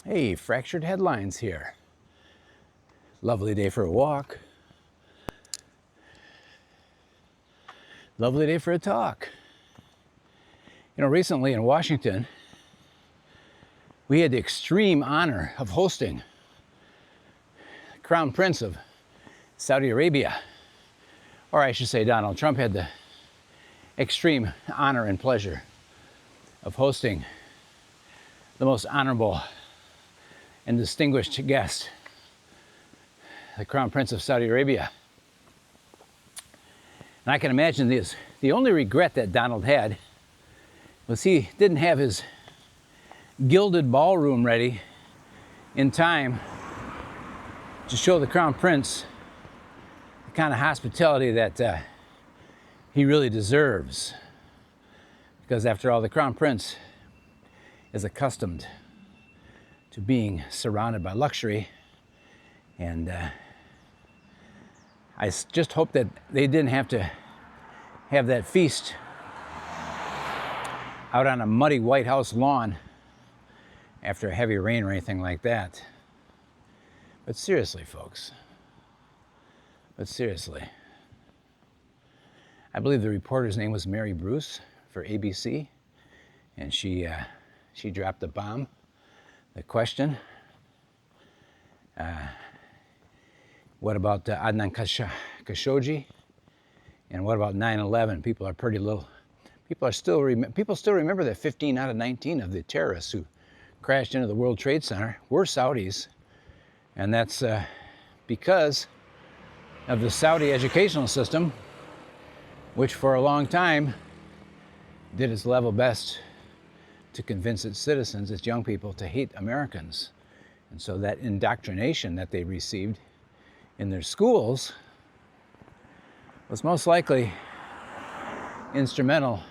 Hey, fractured headlines here. Lovely day for a walk. Lovely day for a talk. You know, recently in Washington, we had the extreme honor of hosting the Crown Prince of Saudi Arabia. Or I should say Donald Trump had the extreme honor and pleasure of hosting the most honorable and distinguished guest, the Crown Prince of Saudi Arabia. And I can imagine this. The only regret that Donald had was he didn't have his gilded ballroom ready in time to show the Crown Prince the kind of hospitality that he really deserves. Because after all, the Crown Prince is accustomed to being surrounded by luxury, and I just hope that they didn't have to have that feast out on a muddy White House lawn after a heavy rain or anything like that. But seriously, folks, I believe the reporter's name was Mary Bruce for ABC, and she dropped the bomb. The question, what about Adnan Khashoggi? And what about 9/11? People still remember that 15 out of 19 of the terrorists who crashed into the World Trade Center were Saudis. And that's because of the Saudi educational system, which for a long time did its level best to convince its citizens, its young people, to hate Americans. And so that indoctrination that they received in their schools was most likely instrumental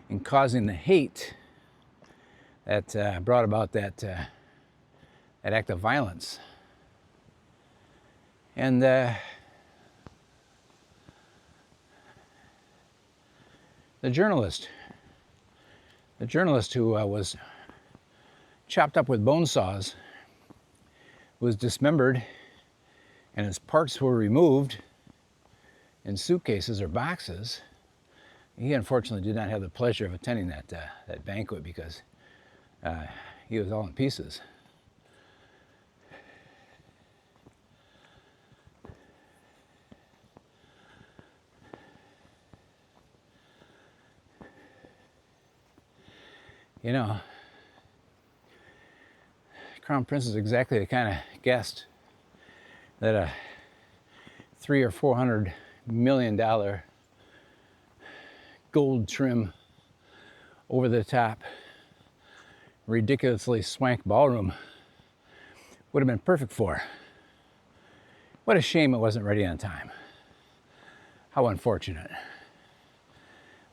in causing the hate that brought about that act of violence. And the journalist who was chopped up with bone saws, was dismembered, and his parts were removed in suitcases or boxes. He unfortunately did not have the pleasure of attending that banquet because he was all in pieces. You know, Crown Prince is exactly the kind of guest that a $300 or $400 million gold trim, over the top, ridiculously swank ballroom would have been perfect for. What a shame it wasn't ready on time. How unfortunate.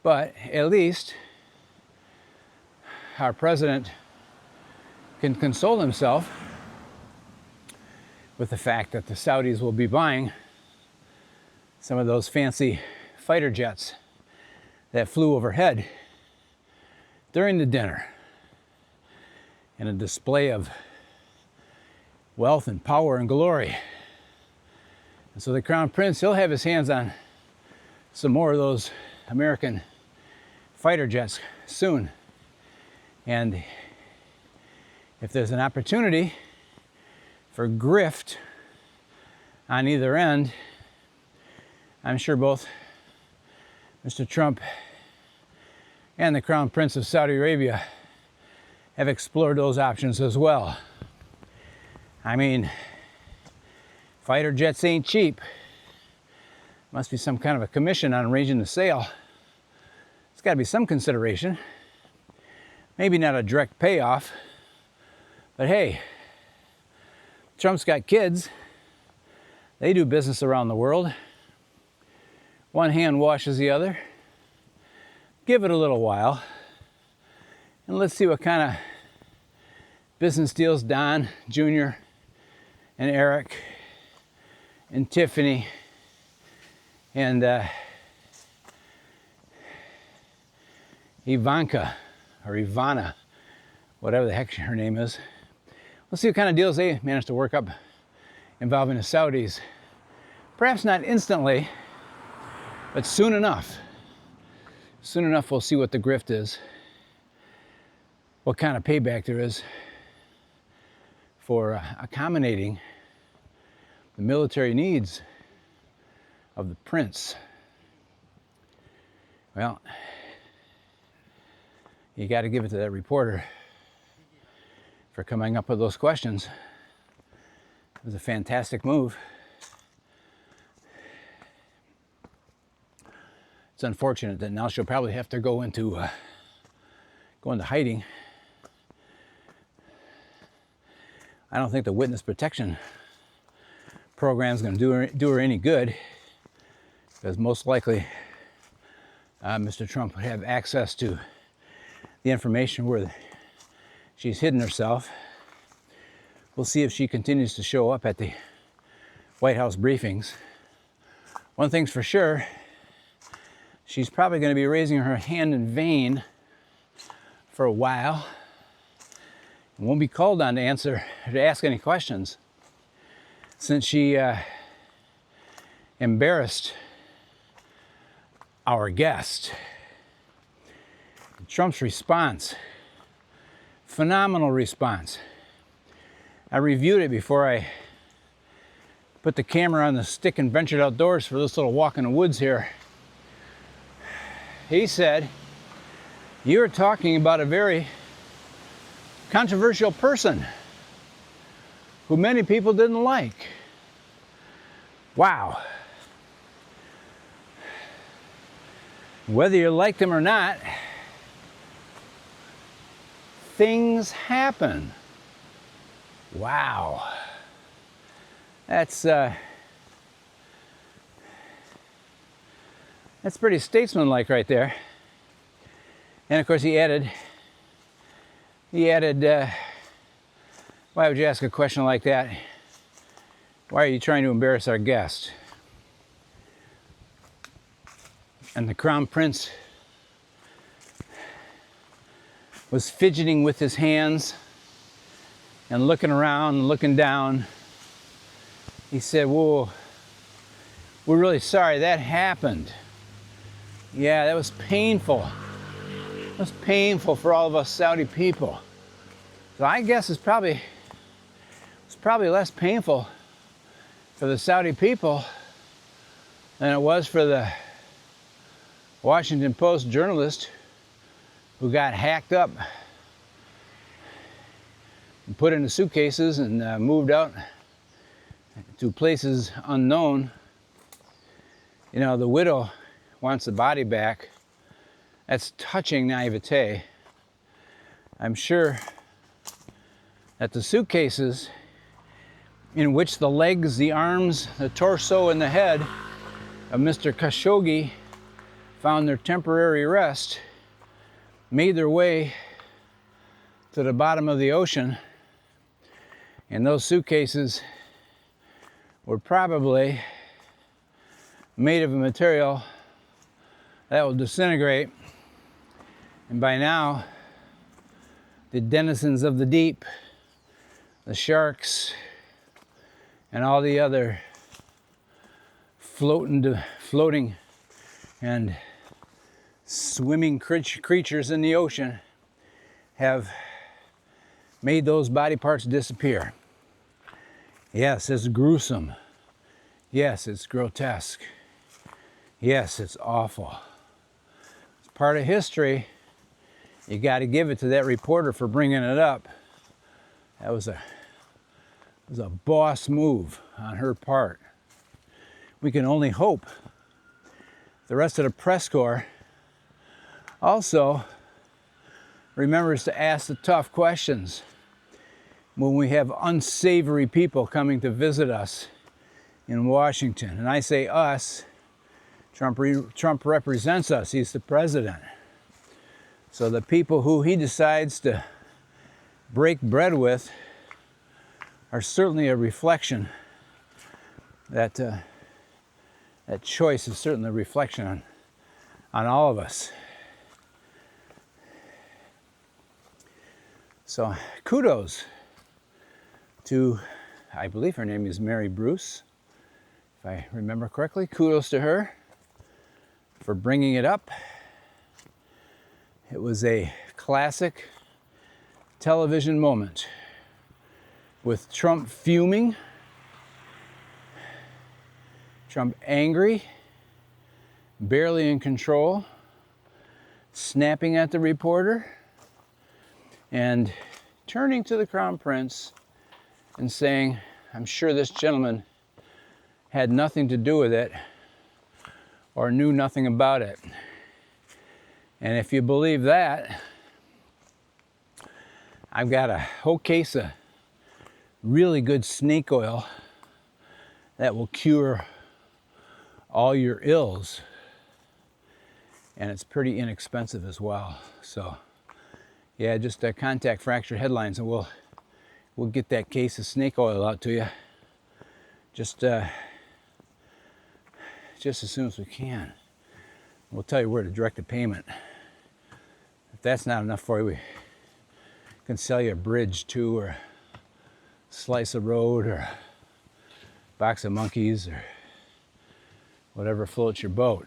But at least our president can console himself with the fact that the Saudis will be buying some of those fancy fighter jets that flew overhead during the dinner in a display of wealth and power and glory. And so the Crown Prince, he'll have his hands on some more of those American fighter jets soon. And if there's an opportunity for grift on either end, I'm sure both Mr. Trump and the Crown Prince of Saudi Arabia have explored those options as well. I mean, fighter jets ain't cheap. Must be some kind of a commission on arranging the sale. It's got to be some consideration. Maybe not a direct payoff, but hey, Trump's got kids. They do business around the world. One hand washes the other. Give it a little while, and let's see what kind of business deals Don Jr. and Eric and Tiffany and Ivanka or Ivana, whatever the heck her name is, We'll see what kind of deals they manage to work up involving the Saudis. Perhaps not instantly, but soon enough. Soon enough we'll see what the grift is, what kind of payback there is for accommodating the military needs of the prince. Well, you got to give it to that reporter for coming up with those questions. It was a fantastic move. It's unfortunate that now she'll probably have to go into hiding. I don't think the witness protection program is going to do her any good, because most likely Mr. Trump would have access to the information where she's hidden herself. We'll see if she continues to show up at the White House briefings. One thing's for sure, she's probably going to be raising her hand in vain for a while. And won't be called on to ask any questions, since she embarrassed our guest. Trump's response, phenomenal response. I reviewed it before I put the camera on the stick and ventured outdoors for this little walk in the woods here. He said, "You're talking about a very controversial person who many people didn't like." Wow. Whether you liked him or not, things happen. Wow. That's pretty statesmanlike right there. And of course he added, why would you ask a question like that? Why are you trying to embarrass our guest? And the Crown Prince was fidgeting with his hands and looking around and looking down. He said, "Whoa, we're really sorry that happened. Yeah, that was painful. It was painful for all of us Saudi people." So I guess it's probably less painful for the Saudi people than it was for the Washington Post journalist who got hacked up and put into suitcases and moved out to places unknown. You know, the widow wants the body back. That's touching naivete. I'm sure that the suitcases in which the legs, the arms, the torso, and the head of Mr. Khashoggi found their temporary rest made their way to the bottom of the ocean, and those suitcases were probably made of a material that will disintegrate, and by now the denizens of the deep, the sharks, and all the other floating and swimming creatures in the ocean have made those body parts disappear. Yes, it's gruesome. Yes, it's grotesque. Yes, it's awful. It's part of history. You got to give it to that reporter for bringing it up. That was a boss move on her part. We can only hope the rest of the press corps also remembers to ask the tough questions when we have unsavory people coming to visit us in Washington. And I say us, Trump represents us. He's the president. So the people who he decides to break bread with are certainly a reflection. That choice is certainly a reflection on all of us. So kudos to, I believe her name is Mary Bruce, if I remember correctly. Kudos to her for bringing it up. It was a classic television moment with Trump fuming, Trump angry, barely in control, snapping at the reporter, and turning to the Crown Prince and saying, I'm sure this gentleman had nothing to do with it or knew nothing about it. And if you believe that, I've got a whole case of really good snake oil that will cure all your ills. And it's pretty inexpensive as well. So yeah, just contact Fractured Headlines and we'll get that case of snake oil out to you just as soon as we can. We'll tell you where to direct the payment. If that's not enough for you, we can sell you a bridge too, or a slice of road, or a box of monkeys, or whatever floats your boat.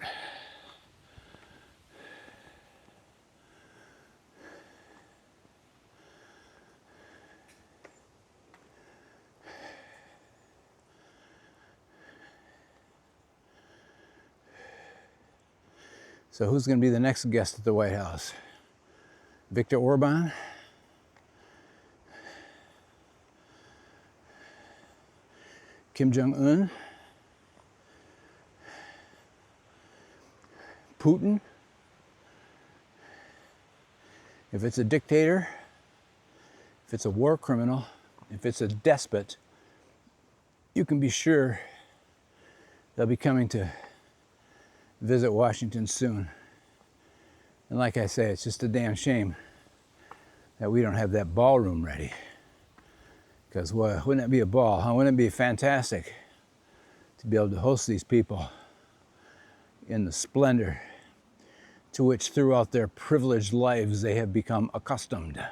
So who's going to be the next guest at the White House? Viktor Orban? Kim Jong-un? Putin? If it's a dictator, if it's a war criminal, if it's a despot, you can be sure they'll be coming to visit Washington soon. And like I say, it's just a damn shame that we don't have that ballroom ready. Because wouldn't it be a ball, huh? Wouldn't it be fantastic to be able to host these people in the splendor to which throughout their privileged lives they have become accustomed.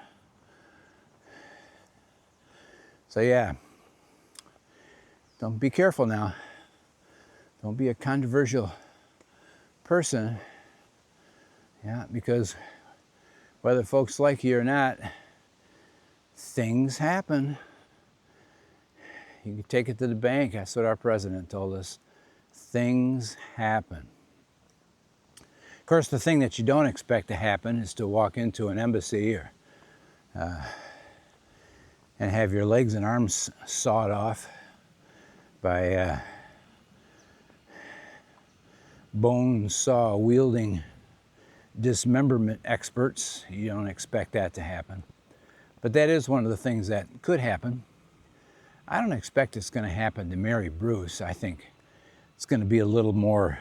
So yeah, don't be careful now. Don't be a controversial person, yeah, because whether folks like you or not, things happen. You can take it to the bank. That's what our president told us. Things happen. Of course, the thing that you don't expect to happen is to walk into an embassy or and have your legs and arms sawed off by bone saw wielding dismemberment experts. You don't expect that to happen. But that is one of the things that could happen. I don't expect it's going to happen to Mary Bruce. I think it's going to be a little more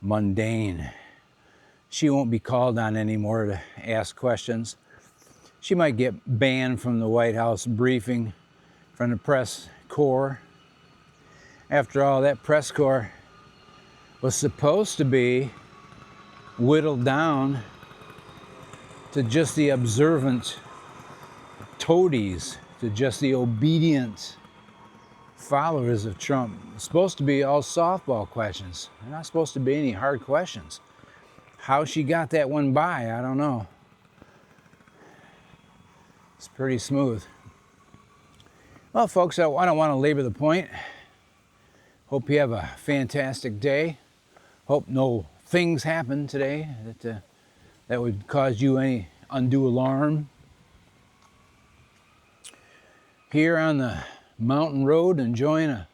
mundane. She won't be called on anymore to ask questions. She might get banned from the White House briefing from the press corps. After all, that press corps was supposed to be whittled down to just the observant toadies, to just the obedient followers of Trump. It's supposed to be all softball questions. They're not supposed to be any hard questions. How she got that one by, I don't know. It's pretty smooth. Well, folks, I don't want to labor the point. Hope you have a fantastic day. Hope no things happen today that would cause you any undue alarm. Here on the mountain road, enjoying a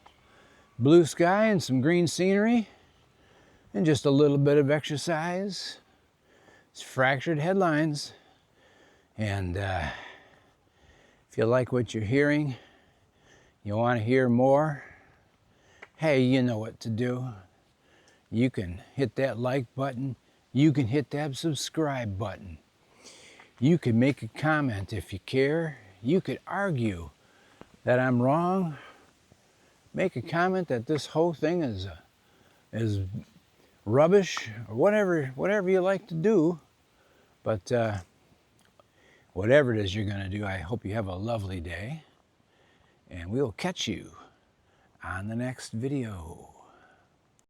blue sky and some green scenery and just a little bit of exercise. It's Fractured Headlines. And if you like what you're hearing, you want to hear more, hey, you know what to do. You can hit that like button. You can hit that subscribe button. You can make a comment if you care. You could argue that I'm wrong. Make a comment that this whole thing is rubbish, or whatever you like to do. But whatever it is you're going to do, I hope you have a lovely day. And we'll catch you on the next video.